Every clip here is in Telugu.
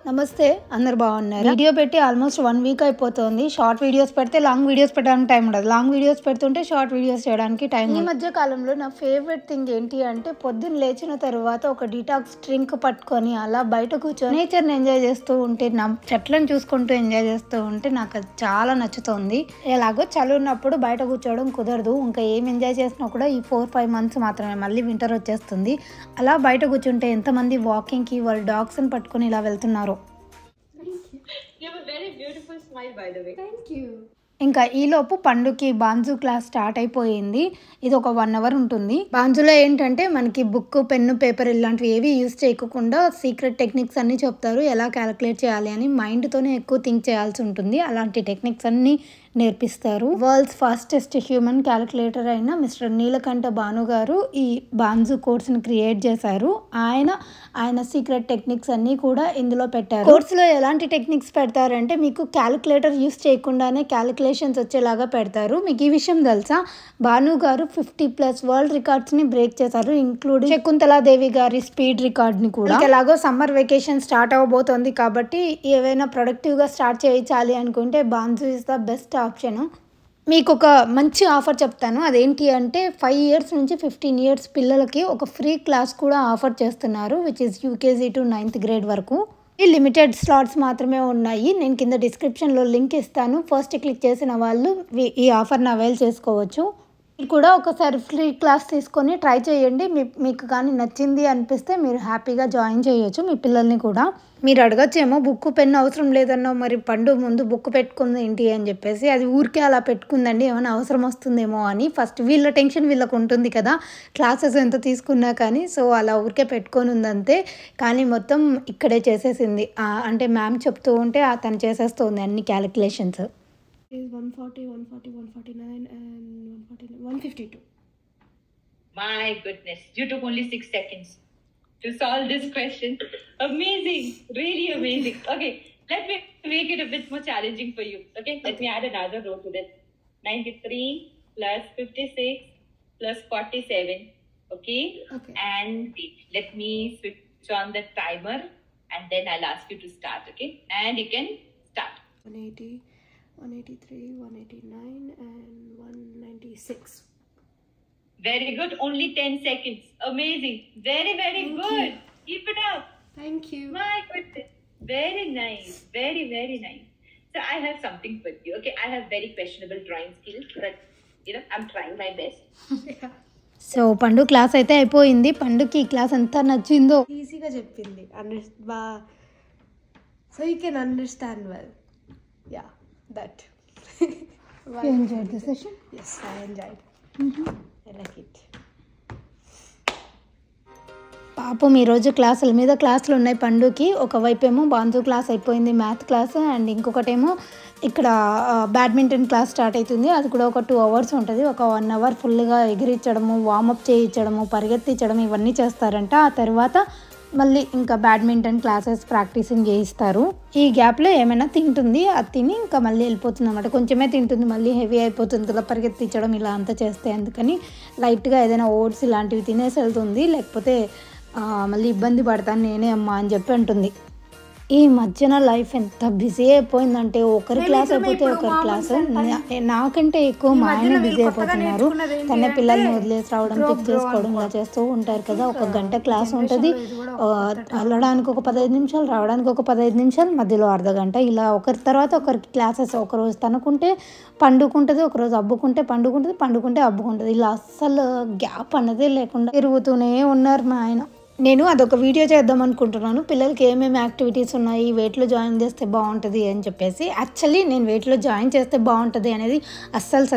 నమస్తే అందరు బాగున్నారు. వీడియో పెట్టి ఆల్మోస్ట్ 1 వీక్ అయిపోతుంది. షార్ట్ వీడియోస్ పెడితే లాంగ్ వీడియోస్ పెట్టడానికి టైం ఉండదు, లాంగ్ వీడియోస్ పెడుతుంటే షార్ట్ వీడియోస్ చేయడానికి టైం. ఈ మధ్య కాలంలో నా ఫేవరెట్ థింగ్ ఏంటి అంటే పొద్దున్న లేచిన తర్వాత ఒక డీటాక్స్ డ్రింక్ పట్టుకొని అలా బయట కూర్చొని నేచర్ని ఎంజాయ్ చేస్తూ ఉంటే, నా చెట్లను చూసుకుంటూ ఎంజాయ్ చేస్తూ ఉంటే నాకు అది చాలా నచ్చుతుంది. ఎలాగో చలి ఉన్నప్పుడు బయట కూర్చోవడం కుదరదు, ఇంకా ఏం ఎంజాయ్ చేసినా కూడా ఈ 4-5 మంత్స్ మాత్రమే, మళ్ళీ వింటర్ వచ్చేస్తుంది. అలా బయట కూర్చుంటే ఎంతమంది వాకింగ్కి వాళ్ళ డాగ్స్ని పట్టుకొని ఇలా వెళ్తున్నారు. You have a very beautiful smile, by the way. Thank you. ఇంకా ఈలోపు పండుకి బాంజు క్లాస్ స్టార్ట్ అయిపోయింది. ఇది ఒక 1 అవర్ ఉంటుంది. బాంజులో ఏంటంటే మనకి బుక్, పెన్ను, పేపర్ ఇలాంటివి ఏవి యూజ్ చేయకుండా సీక్రెట్ టెక్నిక్స్ అన్నీ చెప్తారు. ఎలా క్యాలిక్యులేట్ చేయాలి అని మైండ్తోనే ఎక్కువ థింక్ చేయాల్సి ఉంటుంది. అలాంటి టెక్నిక్స్ అన్నీ నేర్పిస్తారు. వరల్డ్స్ ఫాస్టెస్ట్ హ్యూమన్ క్యాలిక్యులేటర్ అయిన మిస్టర్ నీలకంఠ భాను గారు ఈ బాంజు కోర్స్ని క్రియేట్ చేశారు. ఆయన సీక్రెట్ టెక్నిక్స్ అన్నీ కూడా ఇందులో పెట్టారు. కోర్సులో ఎలాంటి టెక్నిక్స్ పెడతారంటే మీకు క్యాలిక్యులేటర్ యూజ్ చేయకుండానే క్యాలిక్యులేషన్స్ వచ్చేలాగా పెడతారు. మీకు ఈ విషయం తెలుసా, భాను గారు 50+ వరల్డ్ రికార్డ్స్ని బ్రేక్ చేశారు, ఇంక్లూడింగ్ శకుంతలాదేవి గారి స్పీడ్ రికార్డ్ని కూడా. ఎలాగో సమ్మర్ వెకేషన్ స్టార్ట్ అవ్వబోతోంది కాబట్టి ఏవైనా ప్రొడక్టివ్గా స్టార్ట్ చేయించాలి అనుకుంటే బాంజు ఇస్ ద బెస్ట్ ఆప్షన్. మీకు ఒక మంచి ఆఫర్ చెప్తాను. అదేంటి అంటే 5 ఇయర్స్ నుంచి 15 ఇయర్స్ పిల్లలకి ఒక ఫ్రీ క్లాస్ కూడా ఆఫర్ చేస్తున్నారు, which is UKG to 9th grade వరకు. ఈ లిమిటెడ్ స్లాట్స్ మాత్రమే ఉన్నాయి. నేను కింద డిస్క్రిప్షన్లో లింక్ ఇస్తాను. ఫస్ట్ క్లిక్ చేసిన వాళ్ళు ఈ ఆఫర్ని అవైల్ చేసుకోవచ్చు. మీరు కూడా ఒకసారి ఫ్రీ క్లాస్ తీసుకొని ట్రై చేయండి. మీకు కానీ నచ్చింది అనిపిస్తే మీరు హ్యాపీగా జాయిన్ చేయొచ్చు మీ పిల్లల్ని కూడా. మీరు అడగచ్చేమో బుక్, పెన్ను అవసరం లేదన్నో, మరి పండు ముందు బుక్ పెట్టుకుంది ఏంటి అని చెప్పేసి. అది ఊరికే అలా పెట్టుకుందండి, ఏమైనా అవసరం వస్తుందేమో అని. ఫస్ట్ వీళ్ళ టెన్షన్ వీళ్ళకు ఉంటుంది కదా, క్లాసెస్ ఎంత తీసుకున్నా కానీ. సో అలా ఊరికే పెట్టుకొని ఉందంతే, కానీ మొత్తం ఇక్కడే చేసేసింది. అంటే మ్యామ్ చెప్తూ ఉంటే తను చేసేస్తుంది అన్ని calculations. 140, 140, 149 and 152. My goodness, you took only 6 seconds to solve this question. Amazing, really amazing. Okay, let me make it a bit more challenging for you. Okay, let me add another row to this. 93 plus 56 plus 47. Okay, and let me switch on the timer and then I'll ask you to start. Okay, and you can start. 180, 183, 189 and 196. Very good. Only 10 seconds. Amazing. Very, very good. Keep it up. Thank you. My goodness. Very nice. Very, very nice. So I have something for you. Okay, I have very questionable drawing skills, but I'm trying my best. So పండు క్లాస్ అయితే అయిపోయింది. పండుకి ఈ క్లాస్ ఎంత నచ్చిందో ఈజీగా చెప్పింది. So you can understand well. Yeah, that. You enjoyed the session? Yes, I enjoyed. I like it. పాపం ఈరోజు క్లాసుల మీద క్లాసులు ఉన్నాయి పండుకి. ఒకవైపేమో బాంజు క్లాస్ అయిపోయింది, మ్యాథ్ క్లాస్, అండ్ ఇంకొకటేమో ఇక్కడ బ్యాడ్మింటన్ క్లాస్ స్టార్ట్ అవుతుంది. అది కూడా ఒక 2 అవర్స్ ఉంటుంది. ఒక 1 అవర్ ఫుల్గా ఎగిరించడము, వార్మప్ చేయించడము, పరిగెత్తించడం ఇవన్నీ చేస్తారంట. ఆ తర్వాత మళ్ళీ ఇంకా బ్యాడ్మింటన్ క్లాసెస్ ప్రాక్టీసింగ్ చేయిస్తారు. ఈ గ్యాప్లో ఏమైనా తింటుంది, అది తిని ఇంకా మళ్ళీ వెళ్ళిపోతుంది అన్నమాట. కొంచెమే తింటుంది, మళ్ళీ హెవీ అయిపోతుంది కదా పరిగెత్తించడం ఇలా అంతా చేస్తే. అందుకని లైట్గా ఏదైనా ఓట్స్ ఇలాంటివి తినేసి వెళ్తుంది, లేకపోతే మళ్ళీ ఇబ్బంది పడతాను నేనే అమ్మా అని చెప్పి అంటుంది. ఈ మధ్యన లైఫ్ ఎంత బిజీ అయిపోయిందంటే ఒకరి క్లాస్ అయిపోతే ఒకరి క్లాస్. నాకంటే ఎక్కువ మా ఆయన బిజీ అయిపోతున్నారు. తన పిల్లల్ని వదిలేసి రావడం, పిక్ చేసుకోవడం ఇలా చేస్తూ ఉంటారు కదా. 1 గంట క్లాస్ ఉంటుంది, వెళ్ళడానికి ఒక 15 నిమిషాలు, రావడానికి ఒక 15 నిమిషాలు, మధ్యలో అర్ధ గంట, ఇలా ఒకరి తర్వాత ఒకరికి క్లాసెస్. ఒకరోజు తనుకుంటే పండుకుంటుంది, ఒకరోజు అబ్బుకుంటే పండుకుంటుంది, పండుకుంటే అబ్బుకుంటుంది. ఇలా అస్సలు గ్యాప్ అన్నదే లేకుండా తిరుగుతూనే ఉన్నారు మా ఆయన. నేను అదొక వీడియో చేద్దాం అనుకుంటున్నాను, పిల్లలకి ఏమేమి యాక్టివిటీస్ ఉన్నాయి, వెయిట్లో జాయిన్ చేస్తే బాగుంటుంది అని చెప్పేసి. యాక్చువల్లీ నేను వెయిట్లో జాయిన్ చేస్తే బాగుంటుంది అనేది అస్సలు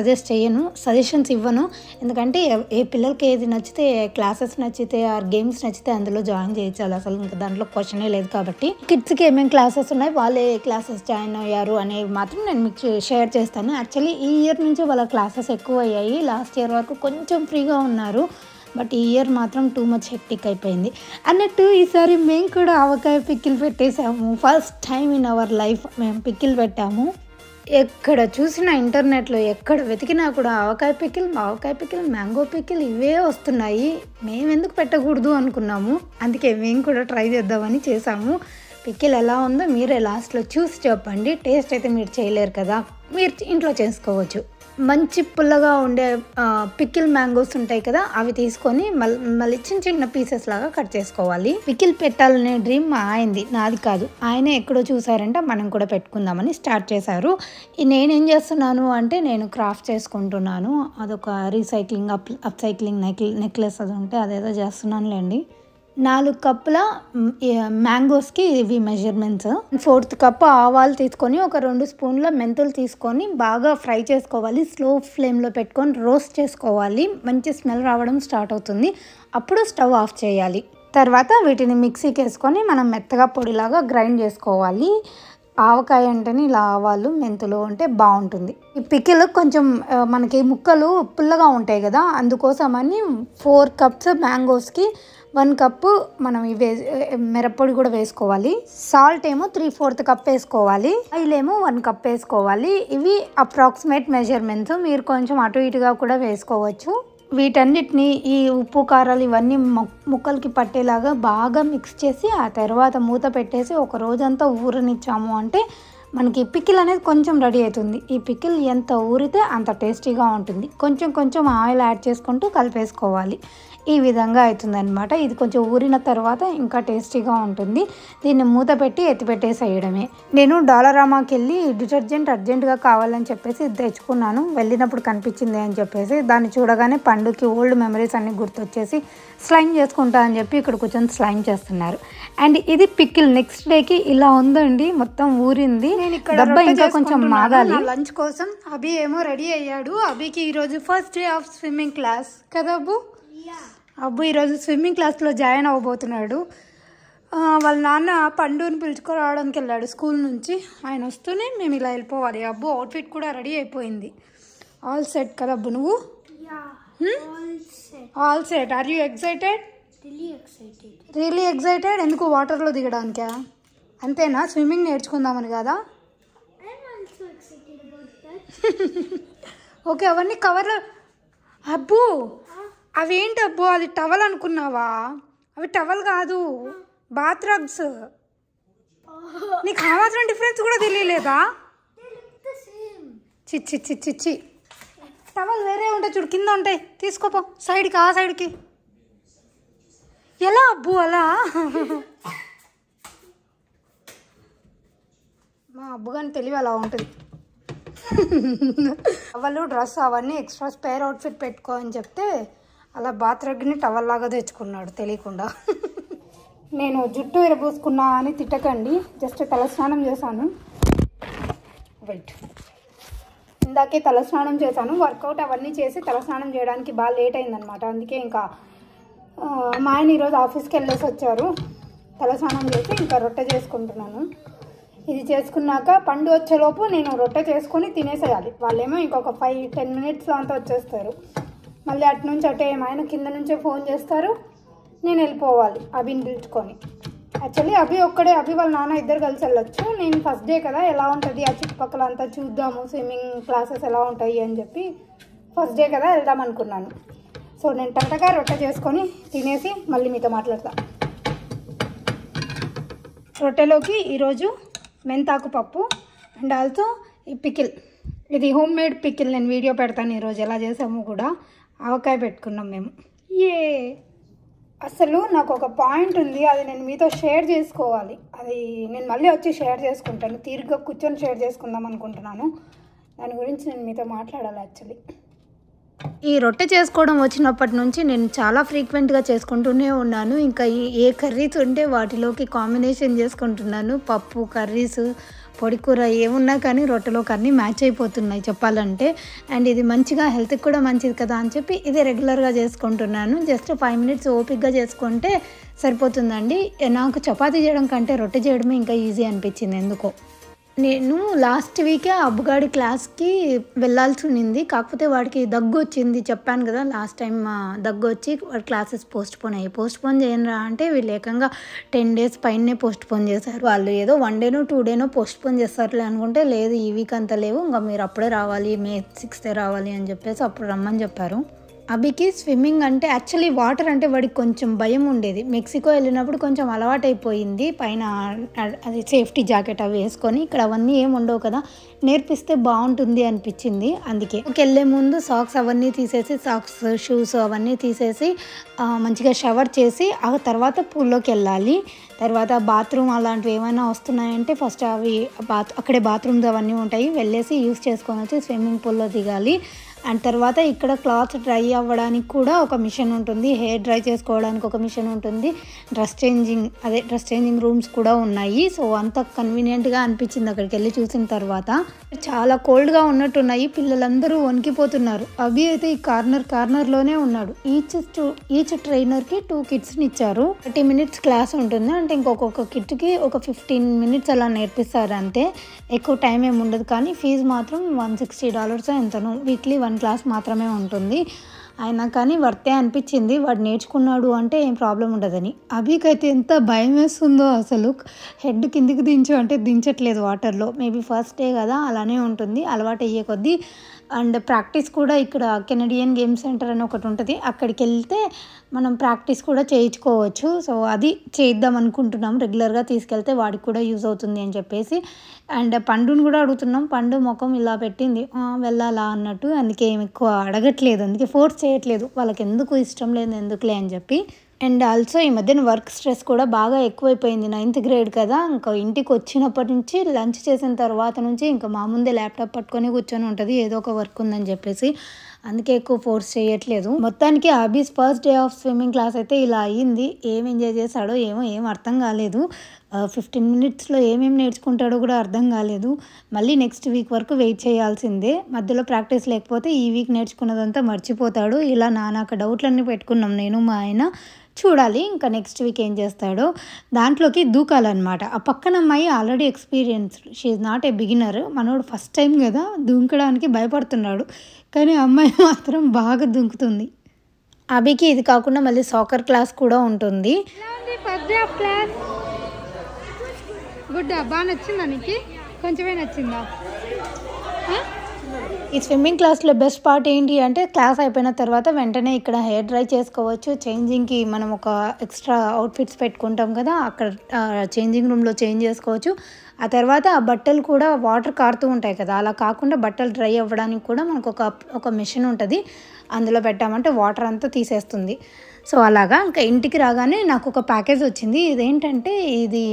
సజెషన్స్ ఇవ్వను. ఎందుకంటే ఏ పిల్లలకి ఏది నచ్చితే, క్లాసెస్ నచ్చితే, గేమ్స్ నచ్చితే అందులో జాయిన్ చేయించాలి. అసలు ఇంకా దాంట్లో క్వశ్చనే లేదు. కాబట్టి కిడ్స్కి ఏమేమి క్లాసెస్ ఉన్నాయి, వాళ్ళు ఏ క్లాసెస్ జాయిన్ అయ్యారు అనేవి మాత్రం నేను మీకు షేర్ చేస్తాను. యాక్చువల్లీ ఈ ఇయర్ నుంచి వాళ్ళ క్లాసెస్ ఎక్కువ అయ్యాయి. లాస్ట్ ఇయర్ వరకు కొంచెం ఫ్రీగా ఉన్నారు, బట్ ఈ ఇయర్ మాత్రం టూ మచ్ హెక్టిక్ అయిపోయింది. అన్నట్టు ఈసారి మేము కూడా ఆవకాయ పికిల్ పెట్టేసాము. First time in our life మేము పికిల్ పెట్టాము. ఎక్కడ చూసినా ఇంటర్నెట్లో ఎక్కడ వెతికినా కూడా ఆవకాయ పికిల్, మ్యాంగో పికిల్ ఇవే వస్తున్నాయి. మేము ఎందుకు పెట్టకూడదు అనుకున్నాము, అందుకే మేము కూడా ట్రై చేద్దామని చేసాము. పికిల్ ఎలా ఉందో మీరే లాస్ట్లో చూసి చెప్పండి. టేస్ట్ అయితే మీరు చేయలేరు కదా, మీరు ఇంట్లో చేసుకోవచ్చు. మంచి పుల్లగా ఉండే పికిల్ మ్యాంగోస్ ఉంటాయి కదా, అవి తీసుకొని మళ్ళీ చిన్న చిన్న పీసెస్ లాగా కట్ చేసుకోవాలి. పికిల్ పెట్టాలనే డ్రీమ్ మా ఆయనది, నాది కాదు. ఆయనే ఎక్కడో చూసారంటే మనం కూడా పెట్టుకుందామని స్టార్ట్ చేశారు. నేనేం చేస్తున్నాను అంటే నేను క్రాఫ్ట్ చేసుకుంటున్నాను. అదొక రీసైక్లింగ్ అప్సైక్లింగ్ నెక్లెస్ అది ఉంటే అదేదో చేస్తున్నానులేండి. 4 కప్పుల మ్యాంగోస్కి ఇవి మెజర్మెంట్స్. 4th కప్పు ఆవాలు తీసుకొని ఒక 2 స్పూన్ల మెంతులు తీసుకొని బాగా ఫ్రై చేసుకోవాలి. స్లో ఫ్లేమ్లో పెట్టుకొని రోస్ట్ చేసుకోవాలి. మంచి స్మెల్ రావడం స్టార్ట్ అవుతుంది, అప్పుడు స్టవ్ ఆఫ్ చేయాలి. తర్వాత వీటిని మిక్సీకి వేసుకొని మనం మెత్తగా పొడిలాగా గ్రైండ్ చేసుకోవాలి. ఆవకాయ అంటేనే ఇలా ఆవాలు మెంతులు ఉంటే బాగుంటుంది. ఈ పికిల్ కొంచెం మనకి ముక్కలు పుల్లగా ఉంటాయి కదా, అందుకోసమని 4 కప్స్ మ్యాంగోస్కి 1 కప్పు మనం ఇవి మిరప్పొడి కూడా వేసుకోవాలి. సాల్ట్ ఏమో 3/4 కప్ వేసుకోవాలి. ఆయిల్ ఏమో 1 కప్ వేసుకోవాలి. ఇవి అప్రాక్సిమేట్ మెజర్మెంట్స్, మీరు కొంచెం అటు ఇటుగా కూడా వేసుకోవచ్చు. వీటన్నిటిని ఈ ఉప్పు కారాలు ఇవన్నీ ముక్కలకి పట్టేలాగా బాగా మిక్స్ చేసి ఆ తర్వాత మూత పెట్టేసి ఒక రోజంతా ఊరనిచ్చాము అంటే మనకి పికిల్ అనేది కొంచెం రెడీ అవుతుంది. ఈ పికిల్ ఎంత ఊరితే అంత టేస్టీగా ఉంటుంది. కొంచెం కొంచెం ఆయిల్ యాడ్ చేసుకుంటూ కలిపేసుకోవాలి. ఈ విధంగా అవుతుందన్నమాట. ఇది కొంచెం ఊరిన తర్వాత ఇంకా టేస్టీగా ఉంటుంది. దీన్ని మూత పెట్టి ఎత్తిపెట్టేసేయడమే. నేను డాలరామాకి వెళ్ళి డిటర్జెంట్ అర్జెంటుగా కావాలని చెప్పేసి ఇది తెచ్చుకున్నాను. వెళ్ళినప్పుడు కనిపించింది అని చెప్పేసి దాన్ని చూడగానే పండుకి ఓల్డ్ మెమరీస్ అన్నీ గుర్తొచ్చేసి స్లైమ్ చేసుకుంటా అని చెప్పి ఇక్కడ కూర్చొని స్లైమ్ చేస్తున్నారు. అండ్ ఇది పికిల్ నెక్స్ట్ డేకి ఇలా ఉందండి, మొత్తం ఊరింది. నేను ఇక్కడ డబ్బా ఇంకా కొంచెం మాగాలి. లంచ్ కోసం అభి ఏమో రెడీ అయ్యాడు. అభికి ఈరోజు first day of swimming class కదా అబ్బు? అబ్బు ఈరోజు స్విమ్మింగ్ క్లాస్లో జాయిన్ అవ్వబోతున్నాడు. వాళ్ళ నాన్న పండుని పిలుచుకురావడానికి వెళ్ళాడు స్కూల్ నుంచి. ఆయన వస్తూనే మేము ఇలా వెళ్ళిపోవాలి. అబ్బు అవుట్ఫిట్ కూడా రెడీ అయిపోయింది. ఆల్ సెట్ కదా అబ్బు నువ్వు? All set. Are you excited? Really excited. ఎందుకు వాటర్లో దిగడానికా? అంతేనా, స్విమ్మింగ్ నేర్చుకుందామని కదా? ఓకే, అవన్నీ కవర్లో. అబ్బు అవేంటి అబ్బు, అది టవల్ అనుకున్నావా? అవి టవల్ కాదు, బాత్ రగ్స్. నీకు ఆ మాత్రం డిఫరెన్స్ కూడా తెలియలేదా? చిచ్చి చిచ్చి, టవల్ వేరే ఉంటాయి చూడు, కింద ఉంటాయి, తీసుకోపో సైడ్కి, ఆ సైడ్కి. ఎలా అబ్బు అలా? మా అబ్బు కానీ తెలివి అలా ఉంటుంది. టవల్ డ్రెస్ అవన్నీ ఎక్స్ట్రా స్పేర్ అవుట్ఫిట్ పెట్టుకో అని చెప్తే అలా బాత్ రగ్ని టవల్ లాగా తెచ్చుకున్నాడు తెలియకుండా. నేను జుట్టు విరబూసుకున్నా అని తిట్టకండి, జస్ట్ తలస్నానం చేశాను. వెయిట్, ఇందాకే తలస్నానం చేశాను. వర్కౌట్ అవన్నీ చేసి తలస్నానం చేయడానికి బాగా లేట్ అయిందనమాట. అందుకే ఇంకా మా ఆయన ఈరోజు ఆఫీస్కి వెళ్ళేసి వచ్చారు. తలస్నానం చేసి ఇంకా రొట్టె చేసుకుంటున్నాను. ఇది చేసుకున్నాక పండు వచ్చేలోపు నేను రొట్టె చేసుకొని తినేసేయాలి. వాళ్ళేమో ఇంకొక 5-10 మినిట్స్లో అంతా వచ్చేస్తారు. మళ్ళీ అటు నుంచి అటే మా ఆయన కింద నుంచే ఫోన్ చేస్తారు, నేను వెళ్ళిపోవాలి అభిని పిలుచుకొని. యాక్చువల్లీ అభి ఒక్కడే, అభి వాళ్ళ నాన్న ఇద్దరు కలిసి వెళ్ళొచ్చు. నేను ఫస్ట్ డే కదా, ఎలా ఉంటుంది ఆ చుట్టుపక్కల అంతా చూద్దాము, స్విమ్మింగ్ క్లాసెస్ ఎలా ఉంటాయి అని చెప్పి ఫస్ట్ డే కదా వెళ్దాం అనుకున్నాను. సో నేను టకటగా రొట్టె చేసుకొని తినేసి మళ్ళీ మీతో మాట్లాడతా. రొట్టెలోకి ఈరోజు మెంతాకు పప్పు అండ్ ఆల్సో ఈ పికిల్. ఇది హోమ్ మేడ్ పికిల్, నేను వీడియో పెడతాను ఈరోజు ఎలా చేసాము కూడా. ఆవకాయ పెట్టుకున్నాం మేము. అసలు నాకు ఒక పాయింట్ ఉంది, అది నేను మీతో షేర్ చేసుకోవాలి. అది నేను మళ్ళీ వచ్చి షేర్ చేసుకుంటాను, తీరిగ్గా కూర్చొని షేర్ చేసుకుందాం అనుకుంటున్నాను. దాని గురించి నేను మీతో మాట్లాడాలి. యాక్చువల్లీ ఈ రొట్టె చేసుకోవడం వచ్చినప్పటి నుంచి నేను చాలా ఫ్రీక్వెంట్గా చేసుకుంటూనే ఉన్నాను. ఇంకా ఏ కర్రీస్ ఉంటే వాటిలోకి కాంబినేషన్ చేసుకుంటున్నాను. పప్పు, కర్రీస్, పొడికూర ఏమున్నా కానీ రొట్టెలోకి అన్నీ మ్యాచ్ అయిపోతున్నాయి చెప్పాలంటే. అండ్ ఇది మంచిగా హెల్త్కి కూడా మంచిది కదా అని చెప్పి ఇది రెగ్యులర్గా చేసుకుంటున్నాను. జస్ట్ 5 మినిట్స్ ఓపిక్గా చేసుకుంటే సరిపోతుందండి. నాకు చపాతీ చేయడం కంటే రొట్టె చేయడమే ఇంకా ఈజీ అనిపించింది ఎందుకో. నేను లాస్ట్ వీకే అబ్బుగాడి క్లాస్కి వెళ్ళాల్సి ఉన్నింది. కాకపోతే వాడికి దగ్గు వచ్చింది, చెప్పాను కదా లాస్ట్ టైం. దగ్గు వచ్చి వాడి క్లాసెస్ పోస్ట్పోన్ అయ్యాయి. పోస్ట్పోన్ చేయరా అంటే వీళ్ళు ఏకంగా 10 days పైనే పోస్ట్పోన్ చేశారు. వాళ్ళు ఏదో 1 day 2 day పోస్ట్పోన్ చేస్తారులే అనుకుంటే, లేదు ఈ వీక్ అంతా లేవు, ఇంకా మీరు అప్పుడే రావాలి, May 6th రావాలి అని చెప్పేసి అప్పుడు రమ్మని చెప్పారు. అభికి స్విమ్మింగ్ అంటే యాక్చువల్లీ వాటర్ అంటే వాడికి కొంచెం భయం ఉండేది. మెక్సికో వెళ్ళినప్పుడు కొంచెం అలవాటైపోయింది. పైన అది సేఫ్టీ జాకెట్ అవి వేసుకొని, ఇక్కడ అవన్నీ ఏమి ఉండవు కదా, నేర్పిస్తే బాగుంటుంది అనిపించింది. అందుకే వెళ్ళే ముందు సాక్స్ అవన్నీ తీసేసి, సాక్స్ షూస్ అవన్నీ తీసేసి మంచిగా షవర్ చేసి ఆ తర్వాత పూల్లోకి వెళ్ళాలి. తర్వాత బాత్రూమ్ అలాంటివి ఏమైనా వస్తున్నాయంటే ఫస్ట్ అవి అక్కడే బాత్రూమ్స్ అవన్నీ ఉంటాయి, వెళ్ళేసి యూస్ చేసుకొని వచ్చి స్విమ్మింగ్ పూల్లో దిగాలి. అండ్ తర్వాత ఇక్కడ క్లాత్ డ్రై అవ్వడానికి కూడా ఒక మిషన్ ఉంటుంది, హెయిర్ డ్రై చేసుకోవడానికి ఒక మిషన్ ఉంటుంది, డ్రెస్ చేంజింగ్ రూమ్స్ కూడా ఉన్నాయి. సో అంత కన్వీనియంట్గా అనిపించింది అక్కడికి వెళ్ళి చూసిన తర్వాత. చాలా కోల్డ్గా ఉన్నట్టున్నాయి, పిల్లలందరూ వణికిపోతున్నారు. అభి అయితే ఈ కార్నర్లోనే ఉన్నాడు. ఈచ్ ట్రైనర్కి 2 కిట్స్ని ఇచ్చారు. 30 minutes క్లాస్ ఉంటుంది, అంటే ఇంకొక కిట్కి ఒక 15 minutes అలా నేర్పిస్తారు అంతే. ఎక్కువ టైం ఏమి ఉండదు, కానీ ఫీజు మాత్రం $160 ఎంతనో. వీక్లీ 1 క్లాస్ మాత్రమే ఉంటుంది. అయినా కానీ వర్తే అనిపించింది. వాడు నేర్చుకున్నాడు అంటే ఏం ప్రాబ్లం ఉండదని. అభికైతే ఎంత భయం వేస్తుందో అసలు. హెడ్ కిందికి దించు అంటే దించట్లేదు వాటర్లో. మేబీ ఫస్ట్ డే కదా, అలానే ఉంటుంది, అలవాటు అయ్యే కొద్దీ. అండ్ ప్రాక్టీస్ కూడా ఇక్కడ కెనడియన్ గేమ్ సెంటర్ అని ఒకటి ఉంటుంది, అక్కడికి వెళ్తే మనం ప్రాక్టీస్ కూడా చేయించుకోవచ్చు. సో అది చేద్దాం అనుకుంటున్నాం, రెగ్యులర్గా తీసుకెళ్తే వాడికి కూడా యూజ్ అవుతుంది అని చెప్పేసి. అండ్ పండుని కూడా అడుగుతున్నాం, పండు ముఖం ఇలా పెట్టింది వెళ్ళాలా అన్నట్టు. అందుకే ఏమి ఎక్కువ అడగట్లేదు, అందుకే ఫోర్స్ చేయట్లేదు, వాళ్ళకి ఎందుకు ఇష్టం లేదు ఎందుకులే అని చెప్పి. అండ్ ఆల్సో ఈ మధ్యన వర్క్ స్ట్రెస్ కూడా బాగా ఎక్కువైపోయింది. 9th grade కదా, ఇంకా ఇంటికి వచ్చినప్పటి నుంచి లంచ్ చేసిన తర్వాత నుంచి ఇంకా మా ముందే ల్యాప్టాప్ పట్టుకొని కూర్చొని ఉంటుంది, ఏదో ఒక వర్క్ ఉందని చెప్పేసి. అందుకే ఎక్కువ ఫోర్స్ చేయట్లేదు. మొత్తానికి Abhi's first day of swimming class అయితే ఇలా అయ్యింది. ఏం ఎంజాయ్ చేశాడో ఏం అర్థం కాలేదు. 15 minutesలో ఏమేమి నేర్చుకుంటాడో కూడా అర్థం కాలేదు. మళ్ళీ నెక్స్ట్ వీక్ వరకు వెయిట్ చేయాల్సిందే. మధ్యలో ప్రాక్టీస్ లేకపోతే ఈ వీక్ నేర్చుకున్నదంతా మర్చిపోతాడు. ఇలా నానాక డౌట్లన్నీ పెట్టుకున్నాం నేను మా ఆయన. చూడాలి ఇంకా నెక్స్ట్ వీక్ ఏం చేస్తాడో. దాంట్లోకి దూకాలన్నమాట. ఆ పక్కన అమ్మాయి already experienced, she's not a beginner. మనోడు ఫస్ట్ టైం కదా, దూకడానికి భయపడుతున్నాడు, కానీ అమ్మాయి మాత్రం బాగా దూకుతుంది. అభికి ఇది కాకుండా మళ్ళీ సాకర్ క్లాస్ కూడా ఉంటుంది. First day of class good. బాగా నచ్చిందా నీకు? కొంచెమే నచ్చిందా? ఈ స్విమ్మింగ్ క్లాస్లో బెస్ట్ పార్ట్ ఏంటి అంటే, క్లాస్ అయిపోయిన తర్వాత వెంటనే ఇక్కడ హెయిర్ డ్రై చేసుకోవచ్చు. చేంజింగ్కి మనం ఒక ఎక్స్ట్రా అవుట్ఫిట్స్ పెట్టుకుంటాం కదా, అక్కడ చేంజింగ్ రూమ్లో చేంజ్ చేసుకోవచ్చు. ఆ తర్వాత ఆ బట్టలు కూడా వాటర్ కారుతూ ఉంటాయి కదా, అలా కాకుండా బట్టలు డ్రై అవ్వడానికి కూడా మనకు ఒక మిషన్ ఉంటుంది, అందులో పెట్టామంటే వాటర్ అంతా తీసేస్తుంది. సో అలాగా ఇంకా ఇంటికి రాగానే నాకు ఒక ప్యాకేజ్ వచ్చింది. ఇదేంటంటే ఇది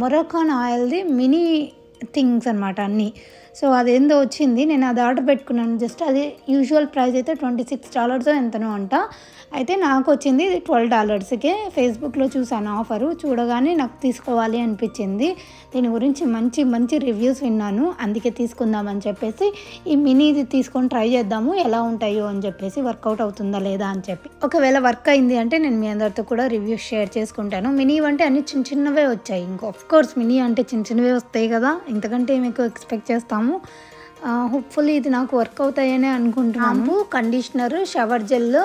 మొరకాన్ ఆయిల్ది మినీ థింగ్స్ అనమాట అన్నీ. సో అదేందో వచ్చింది, నేను అది ఆర్డర్ పెట్టుకున్నాను. జస్ట్ అది యూజువల్ ప్రైస్ అయితే $26 ఎంతనో అంట. అయితే నాకు వచ్చింది $12కే. ఫేస్బుక్లో చూసాను ఆఫరు, చూడగానే నాకు తీసుకోవాలి అనిపించింది. దీని గురించి మంచి రివ్యూస్ విన్నాను, అందుకే తీసుకుందామని చెప్పేసి ఈ మినీది తీసుకొని ట్రై చేద్దాము ఎలా ఉంటాయో అని చెప్పేసి, వర్కౌట్ అవుతుందా లేదా అని చెప్పి. ఒకవేళ వర్క్ అయింది అంటే నేను మీ అందరితో కూడా రివ్యూస్ షేర్ చేసుకుంటాను. మినీ అంటే అన్ని చిన్నవే వచ్చాయి. ఇంకా ఆఫ్కోర్స్ మినీ అంటే చిన్నవే వస్తాయి కదా, ఇంతకంటే ఏమి ఎక్కువ ఎక్స్పెక్ట్ చేస్తాము. హోప్ఫుల్లీ ఇది నాకు వర్క్ అవుతాయనే అనుకుంటున్నాను. Conditioner, shower gel,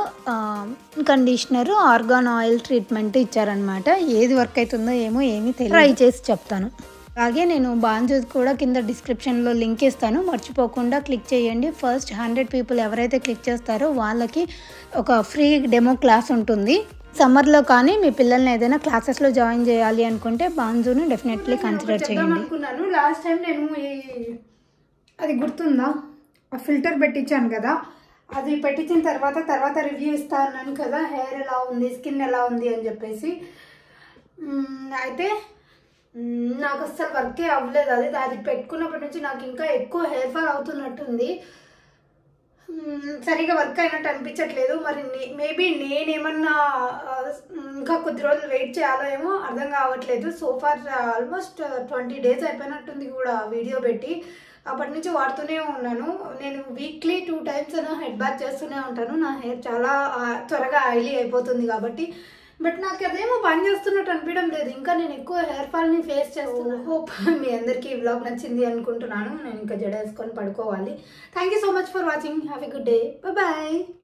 conditioner, organ oil treatment ఇచ్చారనమాట. ఏది వర్క్ అవుతుందో ఏమో ఏమీ తెలియదు, ట్రై చేసి చెప్తాను. అలాగే నేను బాంజూస్ కూడా కింద డిస్క్రిప్షన్లో లింక్ ఇస్తాను, మర్చిపోకుండా క్లిక్ చేయండి. ఫస్ట్ 100 people ఎవరైతే క్లిక్ చేస్తారో వాళ్ళకి ఒక ఫ్రీ డెమో క్లాస్ ఉంటుంది. సమ్మర్లో కానీ మీ పిల్లల్ని ఏదైనా క్లాసెస్లో జాయిన్ చేయాలి అనుకుంటే బాంజూని డెఫినెట్లీ కన్సిడర్ చేయండి. అనుకున్నాను లాస్ట్ టైం నేను అది గుర్తుందా, ఆ ఫిల్టర్ పెట్టించాను కదా, అది పెట్టించిన తర్వాత రివ్యూ ఇస్తా అన్నాను కదా, హెయిర్ ఎలా ఉంది, స్కిన్ ఎలా ఉంది అని చెప్పేసి. అయితే నాకు అస్సలు వర్కే అవ్వలేదు. అది పెట్టుకున్నప్పటి నుంచి నాకు ఇంకా ఎక్కువ హెయిర్ ఫాల్ అవుతున్నట్టుంది. సరిగా వర్క్ అయినట్టు అనిపించట్లేదు. మరి మేబీ నేనేమన్నా ఇంకా కొద్ది రోజులు వెయిట్ చేయాలో ఏమో అర్థం కావట్లేదు. సోఫార్ ఆల్మోస్ట్ 20 days అయిపోయినట్టుంది కూడా వీడియో పెట్టి. అప్పటి నుంచి వాడుతూనే ఉన్నాను. నేను వీక్లీ 2 times హెడ్ బాత్ చేస్తూనే ఉంటాను. నా హెయిర్ చాలా త్వరగా ఆయిలీ అయిపోతుంది కాబట్టి. బట్ నాకు అదేమో పని చేస్తున్నట్టు అనిపించడం లేదు. ఇంకా నేను ఎక్కువ హెయిర్ ఫాల్ని ఫేస్ చేస్తున్నాను. హోప్ మీ అందరికీ ఈ వ్లాగ్ నచ్చింది అనుకుంటున్నాను. నేను ఇంకా జడ వేసుకొని పడుకోవాలి. Thank you so much for watching. Have a good day. Bye.